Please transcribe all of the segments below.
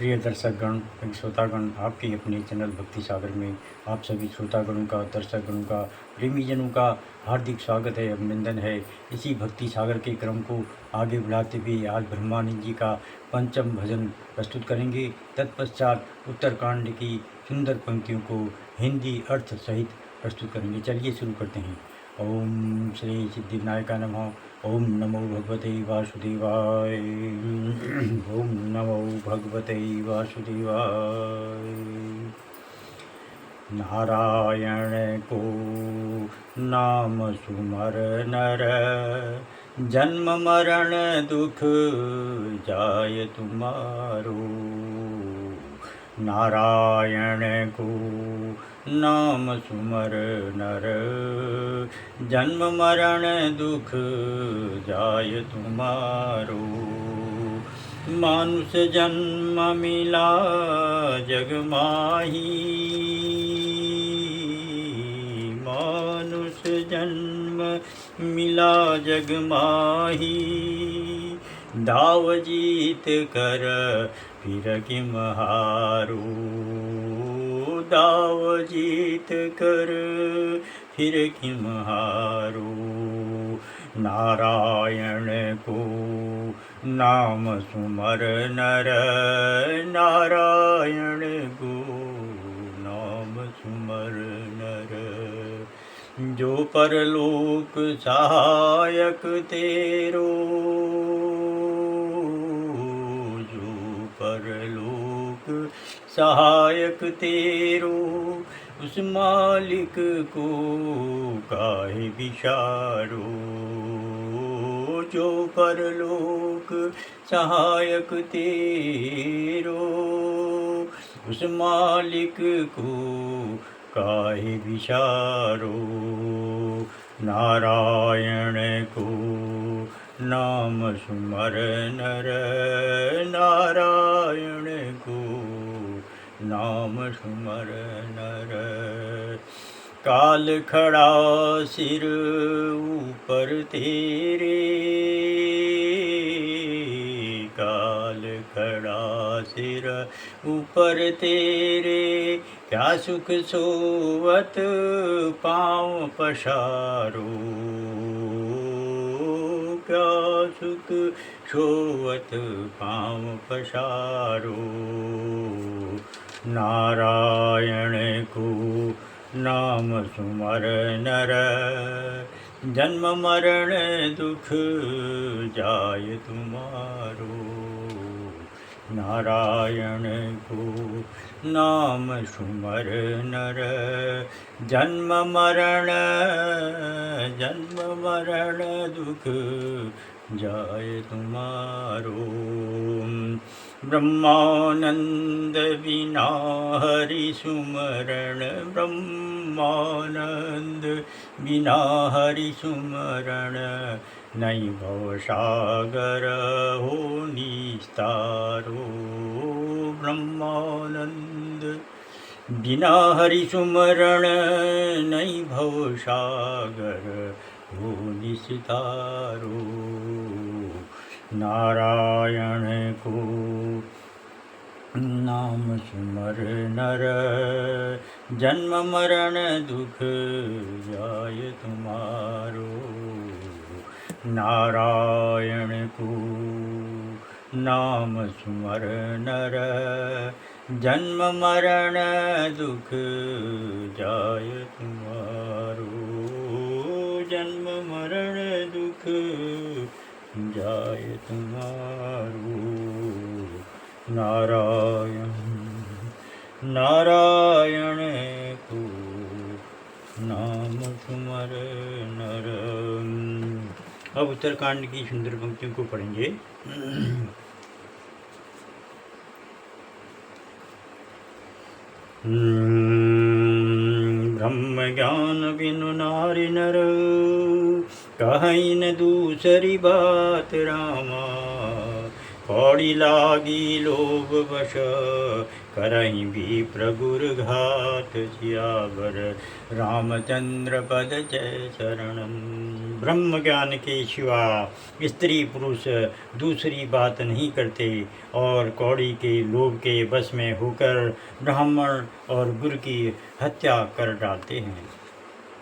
प्रिय दर्शकगण, श्रोतागण, आपके अपने चैनल भक्ति सागर में आप सभी श्रोतागणों का, दर्शकगणों का, प्रेमीजनों का हार्दिक स्वागत है, अभिनंदन है। इसी भक्ति सागर के क्रम को आगे बढ़ाते हुए आज ब्रह्मानंद जी का पंचम भजन प्रस्तुत करेंगे। तत्पश्चात उत्तरकांड की सुंदर पंक्तियों को हिंदी अर्थ सहित प्रस्तुत करेंगे। चलिए शुरू करते हैं। ओम श्री सिद्धिविनायका नमः। ओम नमो भगवते वासुदेवाय। ओम नमो भगवते वासुदेवाय। नारायण को नाम सुमर नर, जन्म मरण दुख जाय तुम्हारो। नारायण को नाम सुमर नर, जन्म मरण दुख जाय तुम्हारो। मानुष जन्म मिला जग माही, मानुष जन्म मिला जग माही। दाव जीत कर फिर किम हारो, दाव जीत कर फिर किम हारो। नारायण को नाम सुमर नर, नारायण को नाम सुमर नर। जो परलोक सहायक तेरो, जो परलोक सहायक तेरो। उस मालिक को काहे विचारो, जो परलोक सहायक तेरो। उस मालिक को काहे विचारो। नारायण को नाम सुमर नर, नारायण को नाम सुमर नर। काल खड़ा सिर ऊपर तेरे, काल खड़ा सिर ऊपर तेरे। क्या सुख सोवत पाँव पसारो, क्या सुख सोवत पाँव पसारो। नारायण को नाम सुमर नर, जन्म मरण दुख जाय तुम्हारो। नारायण को नाम सुमर नर, जन्म मरण दुख जाय तुम्हारो। ब्रह्मानंद बिना हरि सुमरण, ब्रह्मानंद बिना हरि सुमरण। नहीं भव सागर हो निस्तारो। ब्रह्मानंद बिना हरि सुमरण, नहीं भव सागर हो निस्तारो। नारायण को नाम सुमर नर, जन्म मरण दुख जाय तुम्हारो। नारायण को नाम सुमर नर, जन्म मरण दुख जाय तुम्हारो। जन्म मरण दुख जाय तुम्हारो। नारायण नारायण को नाम सुमर नर। अब उत्तरकांड की सुंदर पंक्तियों को पढ़ेंगे। ब्रह्म ज्ञान बिनु नारि नर, कहीं न दूसरी बात रामा। कौड़ी लागी लोभ वश, करहीं भी प्रभुर घात। सियावर रामचंद्र पद जय शरणम। ब्रह्म ज्ञान के सिवा स्त्री पुरुष दूसरी बात नहीं करते और कौड़ी के लोभ के वश में होकर ब्राह्मण और गुरु की हत्या कर डालते हैं।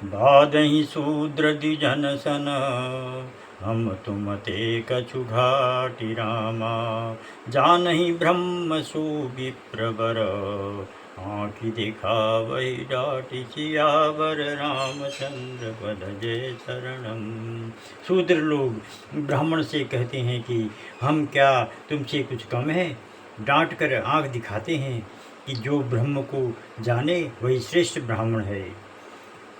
बादहि शूद्र द्विजन सन, हम तुम ते कछु घाटी रामा। जानहि ब्रह्म सु विप्रवर, आँखि दिखावहि डाटी। सियावर रामचंद्र पद जय शरणम। शूद्र लोग ब्राह्मण से कहते हैं कि हम क्या तुमसे कुछ कम है। डांट कर आँख दिखाते हैं कि जो ब्रह्म को जाने वही श्रेष्ठ ब्राह्मण है।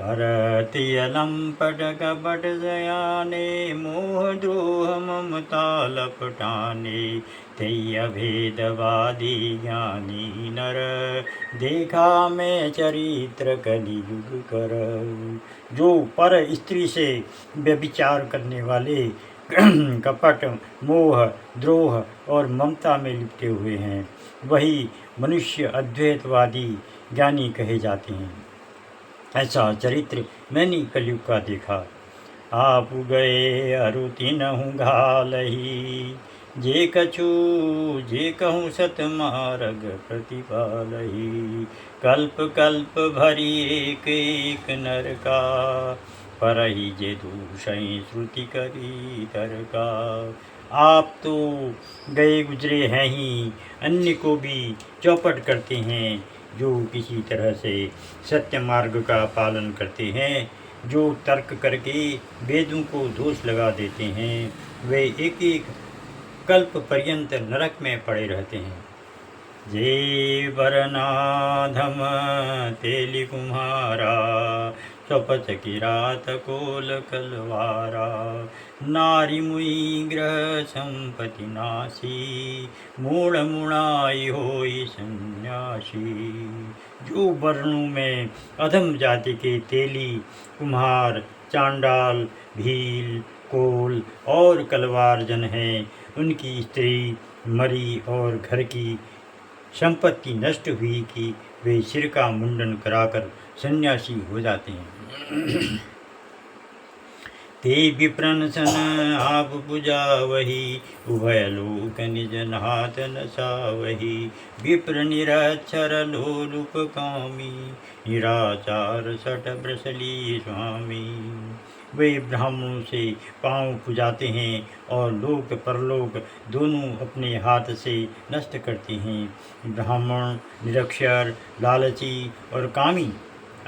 करति अलंपट कपट सयाने, मोह द्रोह ममता लपटाने। तेय भेदवादी ज्ञानी नर, देखा मैं चरित्र कलियुग कर। जो पर स्त्री से व्यभिचार करने वाले कपट, मोह, द्रोह और ममता में लिपटे हुए हैं, वही मनुष्य अद्वैतवादी ज्ञानी कहे जाते हैं। ऐसा चरित्र मैंने कलयुग का देखा। आप गए अरुति नहु घालही, जे कछु जे कहूँ सत मार्ग प्रतिपालही। कल्प कल्प भरी एक एक नर का, परही जे दूषई श्रुति करी तरका। आप तो गए गुजरे हैं ही, अन्य को भी चौपट करते हैं। जो किसी तरह से सत्य मार्ग का पालन करते हैं, जो तर्क करके वेदों को दोष लगा देते हैं, वे एक एक कल्प पर्यंत नरक में पड़े रहते हैं। जे वरनाधम तेली कुम्हारा, स्वपच किरात कोल कलवारा। नारी मुई ग्रह संपत्ति नाशी, मूढ़ मुणाई होई सन्यासी। जो वर्णों में अधम जाति के तेली, कुम्हार, चांडाल, भील, कोल और कलवार जन हैं, उनकी स्त्री मरी और घर की संपत्ति नष्ट हुई कि वे सिर का मुंडन कराकर सन्यासी हो जाते हैं। ते विप्रन सन आप बुझावही, उभय लोक निज नाथ नसावही। विप्र निरक्षर लोलुप कामी, निराचार सट ब्रसली स्वामी। वे ब्राह्मणों से पांव पुजाते हैं और लोक परलोक दोनों अपने हाथ से नष्ट करते हैं। ब्राह्मण निरक्षर, लालची और कामी,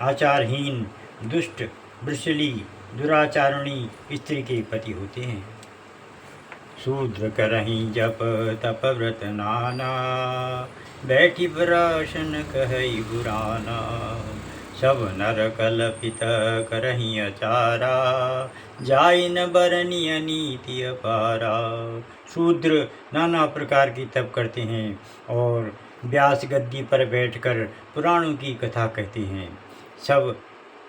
आचारहीन, दुष्ट, वृषली, दुराचारणी स्त्री के पति होते हैं। शूद्र करहीं जप तप व्रत नाना, बैठी प्राशन कहई बुराना। सब नर कल्पित करहीं अचारा, जाय न बरनिय नीति अपारा। शूद्र नाना प्रकार की तप करते हैं और व्यास गद्दी पर बैठकर पुराणों की कथा कहते हैं। सब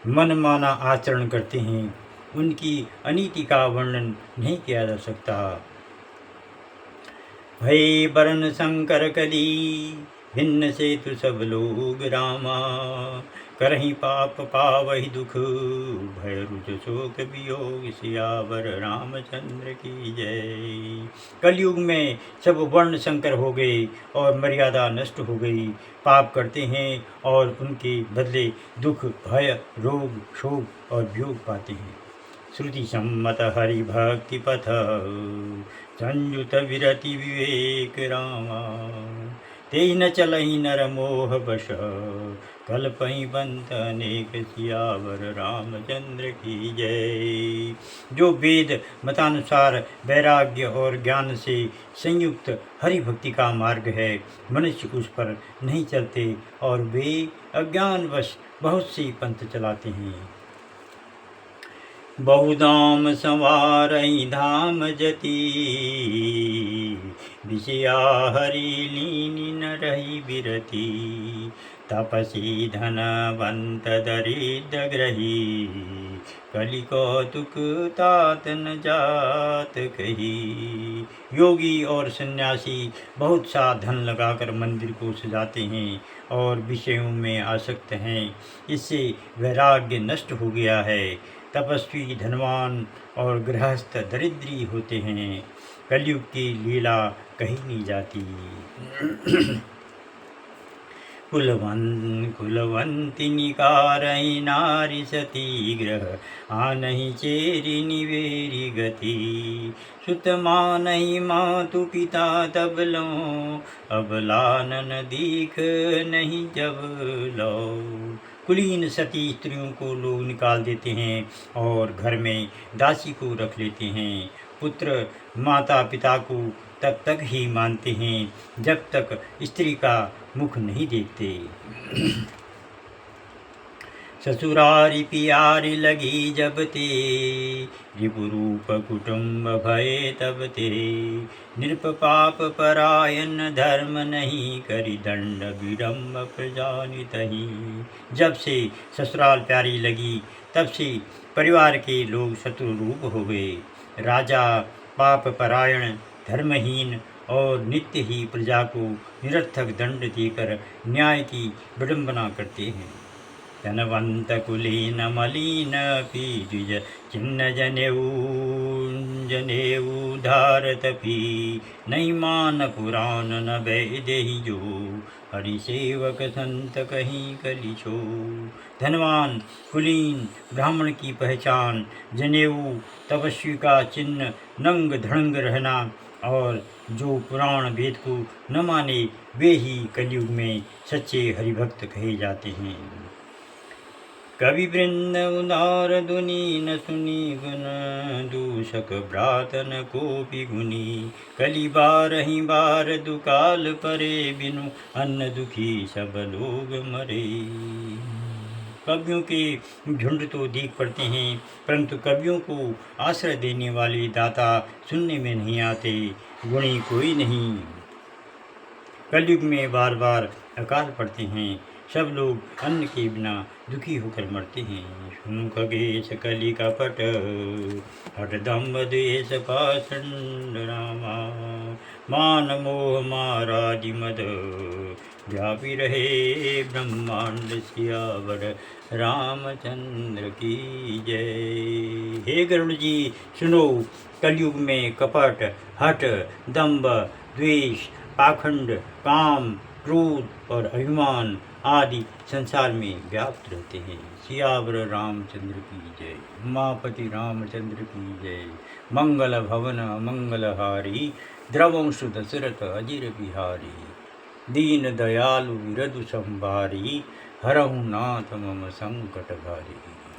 मनमाना आचरण करते हैं, उनकी अनीति का वर्णन नहीं किया जा सकता। भय बरन शंकर कली, भिन्न से तु सब लोग रामा। करहीं पाप पावहि दुख, भय रुज शोक वियोग। सियावर रामचंद्र की जय। कलयुग में सब वर्ण संकर हो गए और मर्यादा नष्ट हो गई। पाप करते हैं और उनके बदले दुख, भय, रोग, शोक और वियोग पाते हैं। श्रुति सम्मत हरि भक्ति पथ, संयुत विरति विवेक रामा। तेहि न चलहि नर मोह वश, कल्पहि बंत अनेक। सियावर रामचंद्र की जय। जो वेद मतानुसार वैराग्य और ज्ञान से संयुक्त हरि भक्ति का मार्ग है, मनुष्य उस पर नहीं चलते और वे अज्ञानवश बहुत सी पंथ चलाते हैं। बहुधाम संवारई धाम जति, विषया हरि लीनी न रही बिरती। तपसी धनवंत दरिद्र ग्रही, कलि कौतुक तात न जात कही। योगी और सन्यासी बहुत सा धन लगाकर मंदिर को सजाते हैं और विषयों में आसक्त हैं, इससे वैराग्य नष्ट हो गया है। तपस्वी धनवान और गृहस्थ दरिद्री होते हैं, कलयुग की लीला कही नहीं जाती। कुलवंती निकारई नारी सती, ग्रह आनहि चेरी निवेरी गति। सुत मानहि मातु पिता तब लो, अबलानन दीख नहीं जब लो। कुलीन सती स्त्रियों को लोग निकाल देते हैं और घर में दासी को रख लेते हैं। पुत्र माता पिता को तब तक ही मानते हैं जब तक स्त्री का मुख नहीं देखते। ससुरारी पियारी लगी जब ते, रिपुरूप कुटुम्ब भये तब ते। नृप पाप परायण धर्म नहीं, करि दंड विडम्ब प्रजानितहि। जब से ससुराल प्यारी लगी तब से परिवार के लोग शत्रु रूप हो गए। राजा पाप परायण धर्महीन और नित्य ही प्रजा को निरर्थक दंड देकर न्याय की विडंबना करते हैं। धनवंत कुलीन मलिन पीज, चिन्ह जनेऊ धारत पी। नहीं मान पुराण न वैदेही जो, हरि सेवक संत कहीं कलिछो। धनवान कुलीन ब्राह्मण की पहचान, जनेऊ तपस्वी का चिन्ह, नंग धड़ंग रहना और जो पुराण वेद को न माने वे ही कलयुग में सच्चे हरिभक्त कहे जाते हैं। कवि वृंद उदार दुनी न सुनी, गुण दूषक भ्रातन कोपि गुनी। कली बारहि बार दुकाल परे, बिनु अन्न दुखी सब लोग मरे। कवियों के झुंड तो दीख पड़ते हैं, परंतु कवियों को आश्रय देने वाले दाता सुनने में नहीं आते। गुणी कोई नहीं। कलयुग में बार बार अकाल पड़ते हैं, सब लोग अन्न के बिना दुखी होकर मरते हैं। सुनु खगेश कलि कपट, हठ दम्भ द्वेष पाषंड रामा। मान मोह मारादि मद, व्यापी रहे ब्रह्मांड सियावर रामचंद्र की जय। हे गरुड़ जी सुनो, कलयुग में कपट, हठ, दंभ, द्वेष, पाखंड, काम, क्रोध और अभिमान आदि संसार में व्याप्त रहते हैं। सियावर रामचंद्र की जय। उमापति रामचंद्र की जय। मंगल भवन मंगलहारी, द्रवंशु दशरथ अजिर बिहारी। दीन दयालु विरधु संभारी, हरहु नाथ मम संकट भारी।